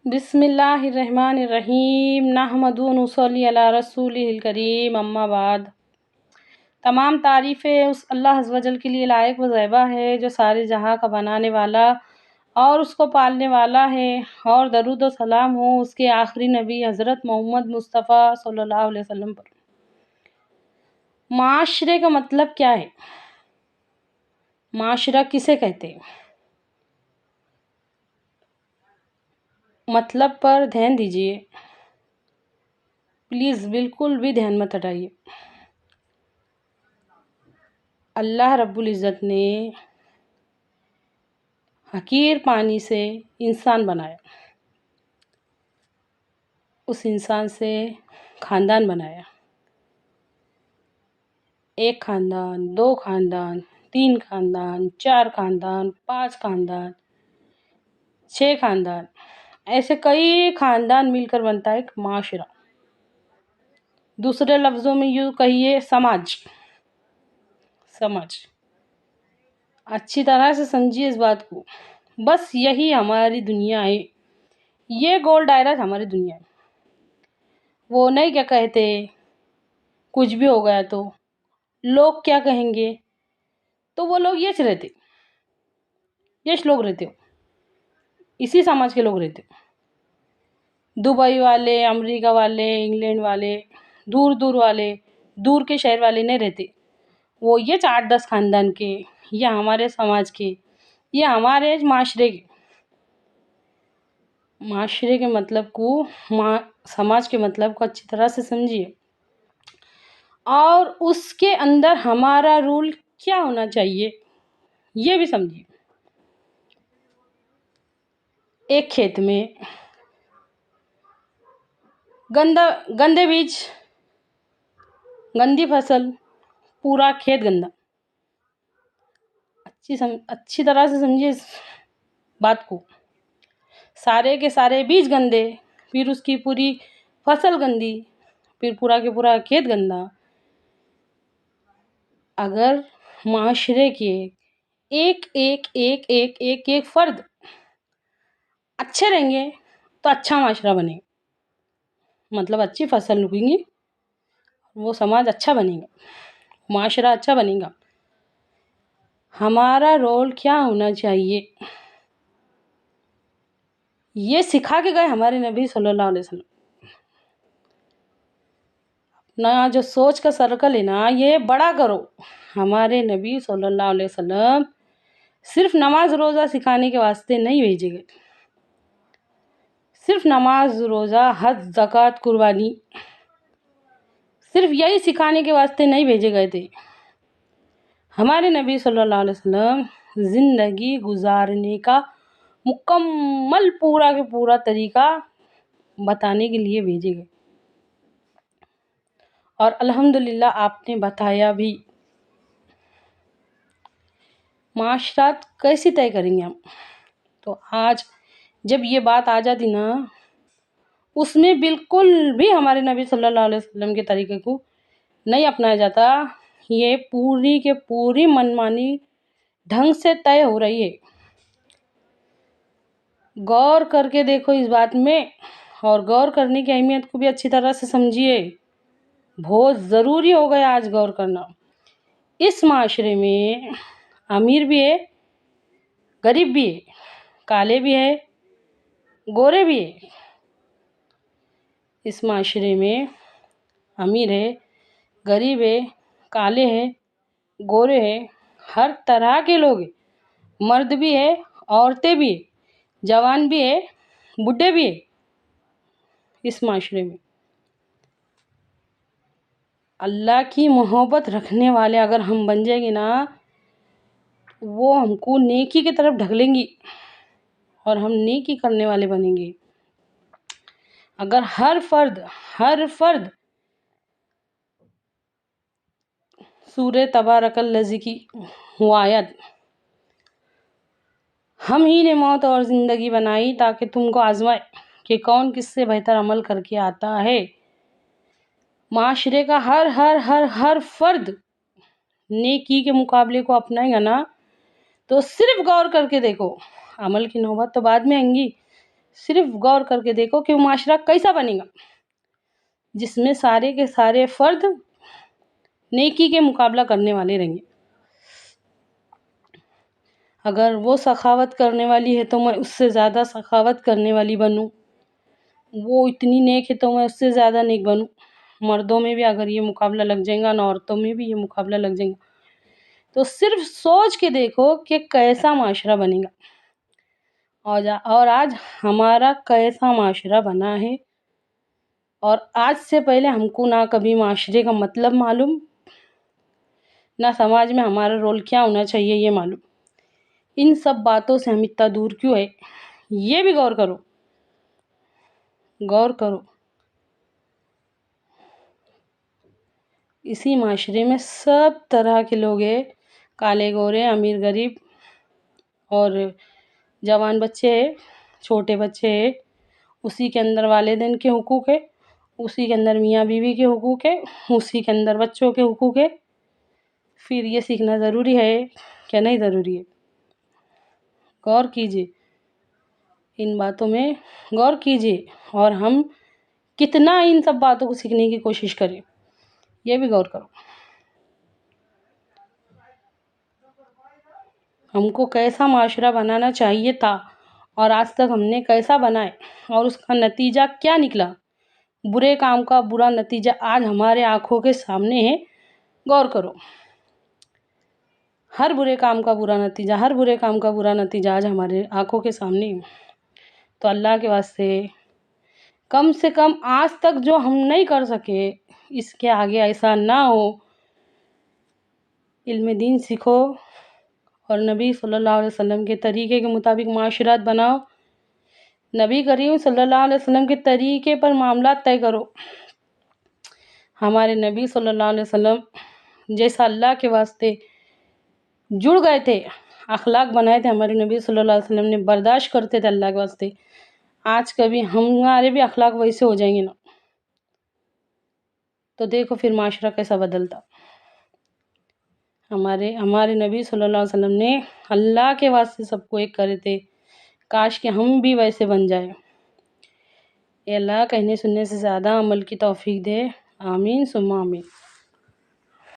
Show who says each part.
Speaker 1: بسم اللہ الرحمن الرحیم نحمدہ و نصلی علی رسولہ الکریم اما بعد۔ تمام تعریفیں اس اللہ عز و جل کے لیے لائق و زیبہ ہے جو سارے جہاں کا بنانے والا اور اس کو پالنے والا ہے، اور درود و سلام ہو اس کے آخری نبی حضرت محمد مصطفیٰ صلی اللہ علیہ وسلم پر۔ معاشرے کا مطلب کیا ہے؟ معاشرہ کسے کہتے ہیں؟ مطلب پر دھیان دیجیے پلیز، بالکل بھی دھیان مت ہٹائیے۔ اللہ رب العزت نے حقیر پانی سے انسان بنایا، اس انسان سے خاندان بنایا، ایک خاندان، دو خاندان، تین خاندان، چار خاندان، پانچ خاندان، 6 خاندان، ایسے کئی خاندان مل کر بنتا ہے ایک معاشرہ۔ دوسرے لفظوں میں یوں کہیے سماج۔ اچھی طرح سے سمجھیے اس بات کو، بس یہی ہماری دنیا ہے، یہ گول دائرہ ہماری دنیا ہے۔ وہ نہیں کیا کہتے، کچھ بھی ہو گیا تو لوگ کیا کہیں گے، تو وہ لوگ یش رہتے، یش لوگ رہتے ہو، اسی سماج کے لوگ رہتے ہو۔ دبئی والے، امریکہ والے، انگلینڈ والے، دور دور والے، دور کے شہر والے نہیں رہتے، وہ یہ 8-10 خاندان کے یا ہمارے سماج کے یا ہمارے معاشرے کے۔ معاشرے کے مطلب کو، سماج کے مطلب کو اچھی طرح سے سمجھیے، اور اس کے اندر ہمارا رول کیا ہونا چاہیے یہ بھی سمجھیے۔ ایک کھیت میں گندے بیج، گندی فصل، پورا کھیت گندا۔ اچھی طرح سے سمجھیے اس بات کو۔ سارے کے سارے بیج گندے، پھر اس کی پوری فصل گندی، پھر پورا کے پورا کھیت گندا۔ اگر معاشرے کے ایک فرد اچھے رہیں گے تو اچھا معاشرہ بنے گا، مطلب اچھی فصل اگیں گی، وہ سماج اچھا بنے گا، معاشرہ اچھا بنے گا۔ ہمارا رول کیا ہونا چاہیے یہ سکھا کے گئے ہمارے نبی صلی اللہ علیہ وسلم۔ اپنا جو سوچ کا سرکل ہے نا، یہ بڑا کرو۔ ہمارے نبی صلی اللہ علیہ وسلم صرف نماز روزہ سکھانے کے واسطے نہیں بھیجے گئے، صرف نماز روزہ حج زکوٰۃ قربانی صرف یہی سکھانے کے واسطے نہیں بھیجے گئے تھے۔ ہمارے نبی صلی اللہ علیہ وسلم زندگی گزارنے کا مکمل پورا کے پورا طریقہ بتانے کے لیے بھیجے گئے، اور الحمدللہ آپ نے بتایا بھی۔ معاشرات کیسے طے کریں گے ہم؟ تو آج جب یہ بات آ جاتی نا، اس میں بالکل بھی ہمارے نبی صلی اللہ علیہ وسلم کے طریقے کو نہیں اپنایا جاتا، یہ پوری کے پوری منمانی ڈھنگ سے طے ہو رہی ہے۔ غور کر کے دیکھو اس بات میں، اور غور کرنے کی اہمیت کو بھی اچھی طرح سے سمجھیے، بہت ضروری ہو گیا آج غور کرنا۔ اس معاشرے میں امیر بھی ہے، غریب بھی ہے، کالے بھی ہے، گورے بھی ہے۔ اس معاشرے میں امیر ہے، غریب ہے، کالے ہیں، گورے ہیں، ہر طرح کے لوگ ہیں، مرد بھی ہے، عورتیں بھی ہیں، جوان بھی ہے، بوڑھے بھی ہیں۔ اس معاشرے میں اللہ کی محبت رکھنے والے اگر ہم بن جائیں گے نا، وہ ہم کو نیکی کی طرف ڈھکلیں گی اور ہم نیکی کرنے والے بنیں گے۔ اگر ہر فرد سورہ تبارک الذی کی وہ آیت، ہم ہی نے موت اور زندگی بنائی تاکہ تم کو آزمائے کہ کون کس سے بہتر عمل کر کے آتا ہے۔ معاشرے کا ہر فرد نیکی کے مقابلے کو اپنائے گا نا، تو صرف غور کر کے دیکھو، عمل کی نوبت تو بعد میں آئیں گی، صرف غور کر کے دیکھو کہ وہ معاشرہ کیسا بنے گا جس میں سارے کے سارے فرد نیکی کے مقابلہ کرنے والے رہیں گے۔ اگر وہ سخاوت کرنے والی ہے تو میں اس سے زیادہ سخاوت کرنے والی بنوں، وہ اتنی نیک ہے تو میں اس سے زیادہ نیک بنوں۔ مردوں میں بھی اگر یہ مقابلہ لگ جائے گا نا، عورتوں میں بھی یہ مقابلہ لگ جائے گا، تو صرف سوچ کے دیکھو کہ کیسا معاشرہ بنے گا۔ اور آج ہمارا کیسا معاشرہ بنا ہے، اور آج سے پہلے ہم کو نہ کبھی معاشرے کا مطلب معلوم، نہ سماج میں ہمارا رول کیا ہونا چاہیے یہ معلوم۔ ان سب باتوں سے ہم اتنا دور کیوں ہے، یہ بھی غور کرو، غور کرو۔ اسی معاشرے میں سب طرح کے لوگ ہیں، کالے گورے، امیر غریب، اور جوان بچے ہیں، چھوٹے بچے ہیں۔ اسی کے اندر والدین کے حقوق ہے، اسی کے اندر میاں بیوی کے حقوق ہے، اسی کے اندر بچوں کے حقوق ہے۔ پھر یہ سیکھنا ضروری ہے کہ نہیں ضروری ہے؟ غور کیجیے، ان باتوں میں غور کیجیے، اور ہم کتنا ان سب باتوں کو سیکھنے کی کوشش کریں، یہ بھی غور کرو۔ ہم کو کیسا معاشرہ بنانا چاہیے تھا، اور آج تک ہم نے کیسا بنائے، اور اس کا نتیجہ کیا نکلا۔ برے کام کا برا نتیجہ آج ہمارے آنکھوں کے سامنے ہے، غور کرو۔ ہر برے کام کا برا نتیجہ آج ہمارے آنکھوں کے سامنے ہے۔ تو اللہ کے واسطے کم سے کم آج تک جو ہم نہیں کر سکے، اس کے آگے ایسا نہ ہو۔ علم دین سیکھو، اور نبی صلی اللہ علیہ وسلم کے طریقے کے مطابق معاشرات بناؤ، نبی کریم صلی اللہ علیہ وسلم کے طریقے پر معاملات طے کرو۔ ہمارے نبی صلی اللہ علیہ وسلم جیسا اللہ کے واسطے جڑ گئے تھے، اخلاق بنائے تھے ہمارے نبی صلی اللہ علیہ وسلم نے، برداشت کرتے تھے اللہ کے واسطے، آج کبھی ہمارے بھی اخلاق ویسے ہو جائیں گے نا، تو دیکھو پھر معاشرہ کیسا بدلتا۔ ہمارے نبی صلی اللہ علیہ وسلم نے اللہ کے واسطے سب کو ایک کرے تھے، کاش کہ ہم بھی ویسے بن جائیں۔ اے اللہ کہنے سننے سے زیادہ عمل کی توفیق دے، آمین ثم آمین۔